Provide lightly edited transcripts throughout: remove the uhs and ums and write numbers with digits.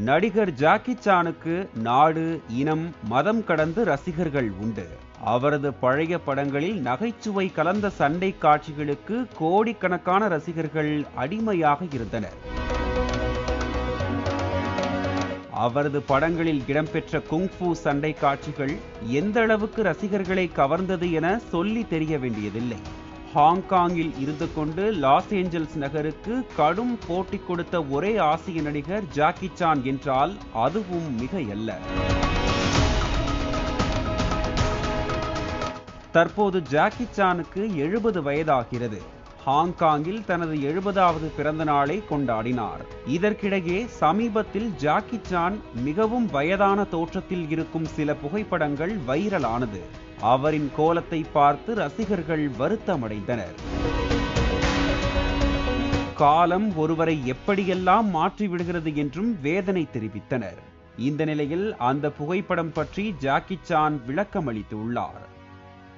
நடிகர் ஜாக்கி சானுக்கு நாடு, இனம், மதம் கடந்து ரசிகர்கள் உண்டு. அவரது பழைய படங்களில் நகைச்சுவை கலந்த சண்டை காட்சிகளுக்கு கோடிக்கணக்கான ரசிகர்கள் அடிமையாக இருந்தனர். அவரது படங்களில் இடம்பெற்ற குங்ஃபூ சண்டை காட்சிகள் எந்த அளவுக்கு ரசிகர்களை கவர்ந்தது என சொல்லி தெரிய வேண்டியதில்லை. ஹாங்காங்கில் இருந்து கொண்டு லாஸ் ஏஞ்சல்ஸ் நகருக்கு கடும் போட்டி கொடுத்த ஒரே ஆசிய நடிகர் ஜாக்கி சான் என்றால் அதுவும் மிகையல்ல. தற்போது ஜாக்கி சானுக்கு 70 வயதாகிறது. ஹாங்காங்கில் தனது 70வது பிறந்த நாளை கொண்டாடினார். இதற்கிடையே சமீபத்தில் ஜாக்கி சான் மிகவும் வயதான தோற்றத்தில் இருக்கும் சில புகைப்படங்கள் வைரலானது. அவரின் கோலத்தை பார்த்து ரசிகர்கள் வருத்தமடைந்தனர். காலம் ஒருவரை எப்படியெல்லாம் மாற்றிவிடுகிறது என்றும் வேதனை தெரிவித்தனர். இந்த நிலையில் அந்த புகைப்படம் பற்றி ஜாக்கி சான் விளக்கமளித்துள்ளார்.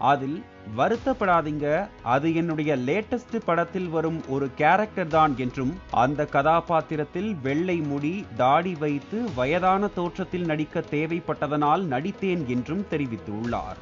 அதில், வருத்தப்படாதீங்க, அது என்னுடைய லேட்டஸ்ட் படத்தில் வரும் ஒரு கேரக்டர் தான் என்றும், அந்த கதாபாத்திரத்தில் வெள்ளை முடி, தாடி வைத்து வயதான தோற்றத்தில் நடிக்க தேவைப்பட்டதனால் நடித்தேன் என்றும் தெரிவித்துள்ளார்.